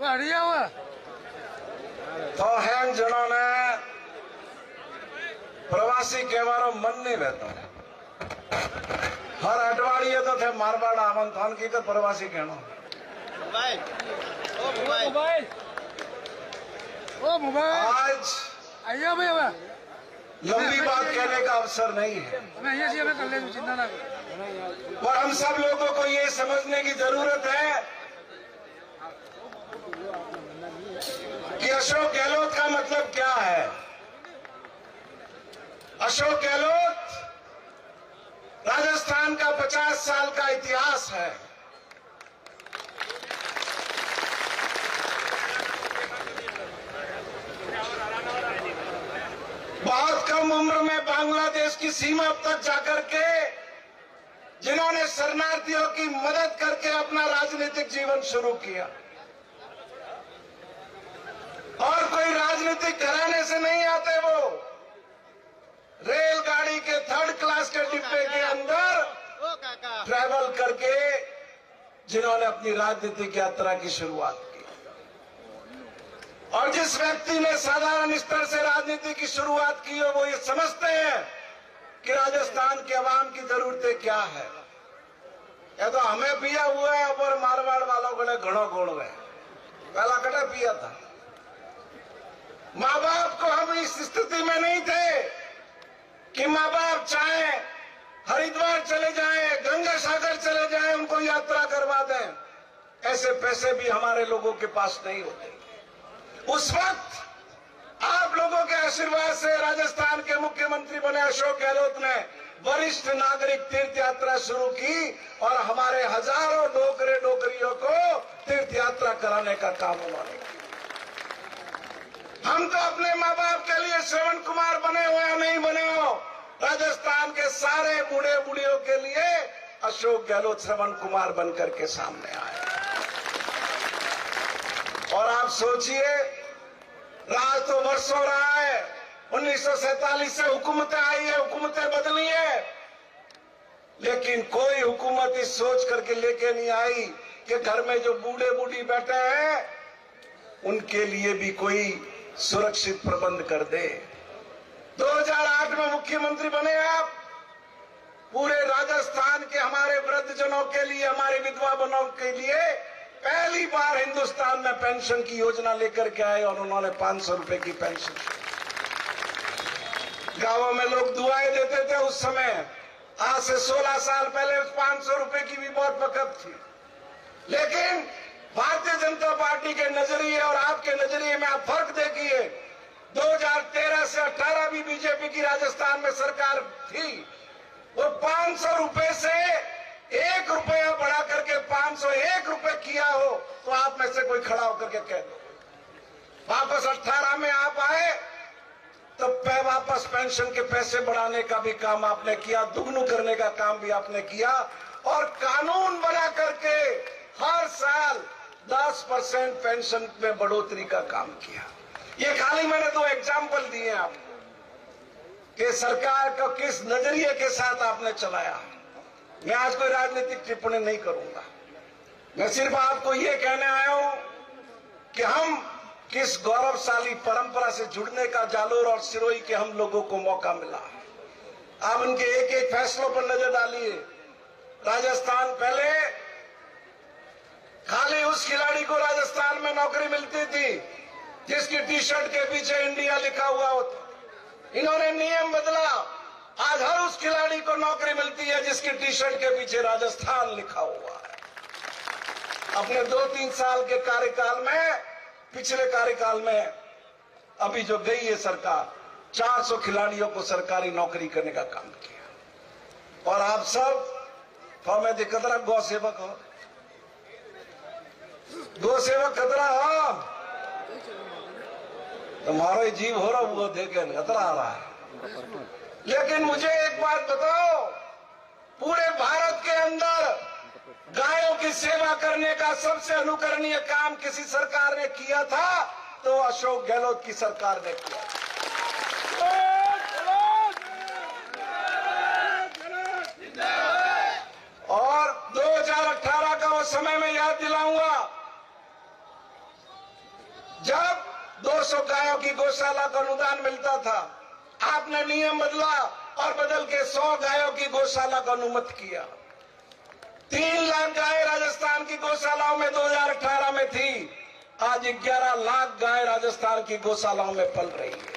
बढ़िया हुआ तो हैं जिन्होंने प्रवासी कहेवारो मन नहीं रहता हर अठवाडिये तो थे मारवाड़ आवन थान की तो प्रवासी कहना आज आइए भाई हुआ लंबी बात कहने का अवसर नहीं है मैं ये चीज कर ले चिंता ना कर। और हम सब लोगों को ये समझने की जरूरत है कि अशोक गहलोत का मतलब क्या है। अशोक गहलोत राजस्थान का 50 साल का इतिहास है। बहुत कम उम्र में बांग्लादेश की सीमा तक जाकर के जिन्होंने शरणार्थियों की मदद करके अपना राजनीतिक जीवन शुरू किया और कोई राजनीतिक घराने से नहीं आते। वो रेलगाड़ी के 3rd क्लास के डिब्बे के अंदर ट्रैवल करके जिन्होंने अपनी राजनीतिक यात्रा की शुरुआत की और जिस व्यक्ति ने साधारण स्तर से राजनीति की शुरुआत की है वो ये समझते हैं कि राजस्थान के अवाम की जरूरतें क्या है। ये तो हमें पिया हुआ है और मारवाड़ वालों को घणो गोड़ गए पहला कटा पिया था। माँ बाप को हम इस स्थिति में नहीं थे कि माँ बाप चाहे हरिद्वार चले जाएं, गंगा सागर चले जाएं, उनको यात्रा करवा दें। ऐसे पैसे भी हमारे लोगों के पास नहीं होते। उस वक्त आप लोगों के आशीर्वाद से राजस्थान के मुख्यमंत्री बने अशोक गहलोत ने वरिष्ठ नागरिक तीर्थ यात्रा शुरू की और हमारे हजारों डोकरे डोकरियों को तीर्थ यात्रा कराने का काम उन्होंने किया। हम तो अपने माँ बाप के लिए श्रवण कुमार बने हुए नहीं बने हो, राजस्थान के सारे बूढ़े बूढ़ियों के लिए अशोक गहलोत श्रवण कुमार बनकर के सामने आए। और आप सोचिए राज तो वर्षों रहा है, 1947 से हुकूमतें आई है, हुकूमतें बदली है, लेकिन कोई हुकूमत इस सोच करके लेके नहीं आई कि घर में जो बूढ़े बूढ़ी बैठे हैं उनके लिए भी कोई सुरक्षित प्रबंध कर दे। 2008 में मुख्यमंत्री बने आप, पूरे राजस्थान के हमारे वृद्धजनों के लिए, हमारे विधवा बनों के लिए पहली बार हिंदुस्तान में पेंशन की योजना लेकर के आए और उन्होंने 500 रुपए की पेंशन। गांवों में लोग दुआएं देते थे उस समय, आज से 16 साल पहले 500 रुपए की भी बहुत बकत थी। लेकिन भारतीय जनता पार्टी के नजरिए और आपके नजरिए में आप फर्क देखिए। 2013 से 18 भी बीजेपी की राजस्थान में सरकार थी, वो 500 रुपए से 1 रुपया बढ़ा करके 501 रुपए किया हो तो आप में से कोई खड़ा होकर के कह दो। वापस 18 में आप आए तो वापस पेंशन के पैसे बढ़ाने का भी काम आपने किया, दुगुना करने का काम भी आपने किया और कानून बना करके हर साल 10% पेंशन में बढ़ोतरी का काम किया। ये खाली मैंने 2 एग्जाम्पल दिए आपको कि सरकार को किस नजरिए के साथ आपने चलाया। मैं आज कोई राजनीतिक टिप्पणी नहीं करूंगा, मैं सिर्फ आपको ये कहने आया हूं कि हम किस गौरवशाली परंपरा से जुड़ने का जालोर और सिरोही के हम लोगों को मौका मिला। आप उनके एक एक फैसलों पर नजर डालिए। राजस्थान पहले खाली उस खिलाड़ी को राजस्थान में नौकरी मिलती थी जिसकी टी शर्ट के पीछे इंडिया लिखा हुआ होता। इन्होंने नियम बदला, आज हर उस खिलाड़ी को नौकरी मिलती है जिसकी टी शर्ट के पीछे राजस्थान लिखा हुआ है। अपने 2-3 साल के कार्यकाल में, पिछले कार्यकाल में अभी जो गई है सरकार, 400 खिलाड़ियों को सरकारी नौकरी करने का काम किया। और आप सब फॉर्मे दिक्कतरा गौ सेवक हो, गौ सेवक खतरा हो, तुम्हारा ही जीव हो रहा वो देखे खतरा आ रहा है। लेकिन मुझे एक बात बताओ, पूरे भारत के अंदर गायों की सेवा करने का सबसे अनुकरणीय काम किसी सरकार ने किया था तो अशोक गहलोत की सरकार ने किया। और 2018 का वो समय मैं याद दिलाऊंगा जब 200 गायों की गौशाला का अनुदान मिलता था, आपने नियम बदला और बदल के 100 गायों की गौशाला का अनुमति किया। 3 लाख गाय राजस्थान की गौशालाओं में 2018 में थी, आज 11 लाख गाय राजस्थान की गौशालाओं में पल रही है।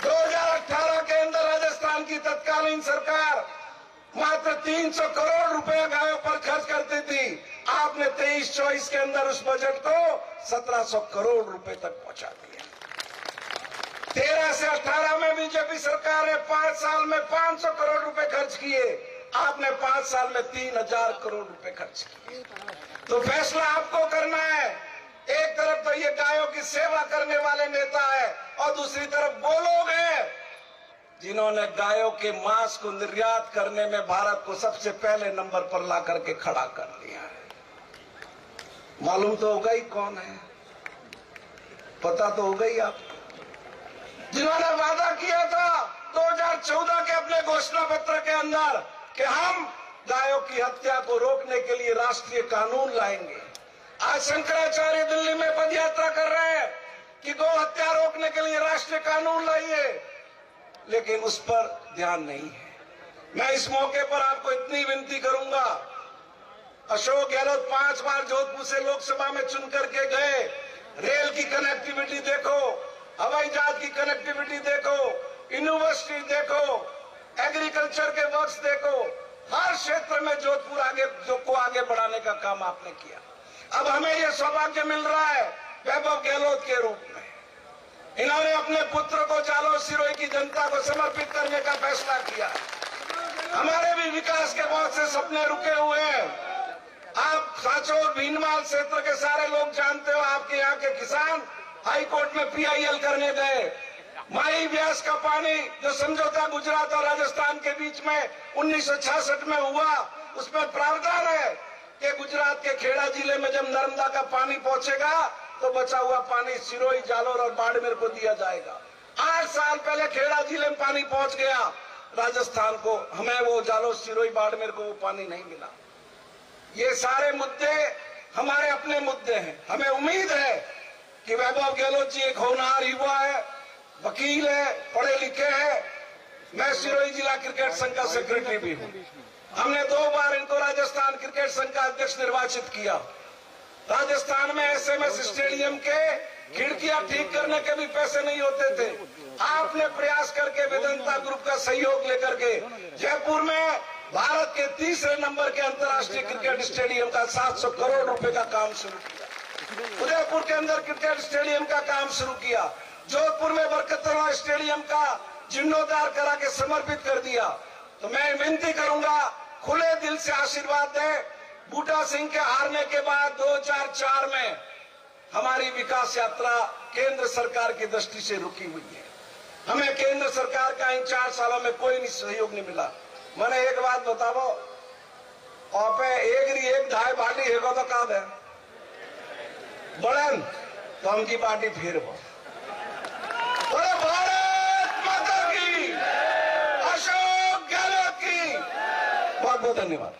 2018 के अंदर राजस्थान की तत्कालीन सरकार मात्र 300 करोड़ रुपए गायों पर खर्च करती थी। आपने 23-24 के अंदर उस बजट को 1700 करोड़ रुपए तक पहुंचा दिया। 13 से 18 में बीजेपी सरकार ने 5 साल में 500 करोड़ रुपए खर्च किए, आपने 5 साल में 3000 करोड़ रुपए खर्च किए। तो फैसला आपको करना है। एक तरफ तो ये गायों की सेवा करने वाले नेता है और दूसरी तरफ वो लोग हैं जिन्होंने गायों के मांस को निर्यात करने में भारत को सबसे पहले नंबर पर ला करके खड़ा कर दिया है। मालूम तो होगा ही कौन है, पता तो होगा ही आपको। जिन्होंने वादा किया था 2014 के अपने घोषणा पत्र के अंदर कि हम गायों की हत्या को रोकने के लिए राष्ट्रीय कानून लाएंगे। आज शंकराचार्य दिल्ली में पद यात्रा कर रहे हैं कि गौ हत्या रोकने के लिए राष्ट्रीय कानून लाइए, लेकिन उस पर ध्यान नहीं है। मैं इस मौके पर आपको इतनी विनती करूंगा, अशोक गहलोत 5 बार जोधपुर से लोकसभा में चुन करके गए। रेल की कनेक्टिविटी देखो, हवाई जहाज की कनेक्टिविटी देखो, यूनिवर्सिटी देखो, एग्रीकल्चर के वर्क्स देखो, हर क्षेत्र में जोधपुर आगे बढ़ाने का काम आपने किया। अब हमें यह सौभाग्य मिल रहा है वैभव गहलोत के रूप में। इन्होंने अपने पुत्र को जालौर सिरोही की जनता को समर्पित करने का फैसला किया। हमारे भी विकास के बहुत से सपने रुके हुए हैं। आप सांचौर भीनमाल क्षेत्र के सारे लोग जानते हो, आपके यहाँ के किसान हाई कोर्ट में PIL करने गए। माही व्यास का पानी जो समझौता गुजरात और राजस्थान के बीच में 1966 में हुआ, उसमें प्रावधान है कि गुजरात के खेड़ा जिले में जब नर्मदा का पानी पहुंचेगा तो बचा हुआ पानी सिरोही, जालोर और बाड़मेर को दिया जाएगा। 8 साल पहले खेड़ा जिले में पानी पहुंच गया राजस्थान को, हमें वो जालोर, सिरोही, बाड़मेर को वो पानी नहीं मिला। ये सारे मुद्दे हमारे अपने मुद्दे हैं। हमें उम्मीद है कि वैभव गहलोत जी एक होनहार युवा है, वकील है, पढ़े लिखे हैं। मैं सिरोही जिला क्रिकेट संघ का सेक्रेटरी भी हूं। हमने 2 बार इनको राजस्थान क्रिकेट संघ का अध्यक्ष निर्वाचित किया। राजस्थान में SMS स्टेडियम के खिड़कियां ठीक करने के भी पैसे नहीं होते थे। आपने प्रयास करके वेदांता ग्रुप का सहयोग लेकर के जयपुर में भारत के 3रे नंबर के अंतर्राष्ट्रीय क्रिकेट स्टेडियम का 700 करोड़ रुपए का काम शुरू किया। उदयपुर के अंदर क्रिकेट स्टेडियम का काम शुरू किया। जोधपुर में बरकतुल्लाह स्टेडियम का जीर्णोद्धार करा के समर्पित कर दिया। तो मैं विनती करूंगा, खुले दिल से आशीर्वाद दें। बूटा सिंह के हारने के बाद 2004 में हमारी विकास यात्रा केंद्र सरकार की दृष्टि से रुकी हुई है। हमें केंद्र सरकार का इन 4 सालों में कोई सहयोग नहीं मिला। मैंने एक बात बताओ, आप एक ढाई पार्टी है तो कब है बड़न तो हमकी पार्टी फिर भारत माता की, अशोक गहलोत की बहुत बहुत धन्यवाद।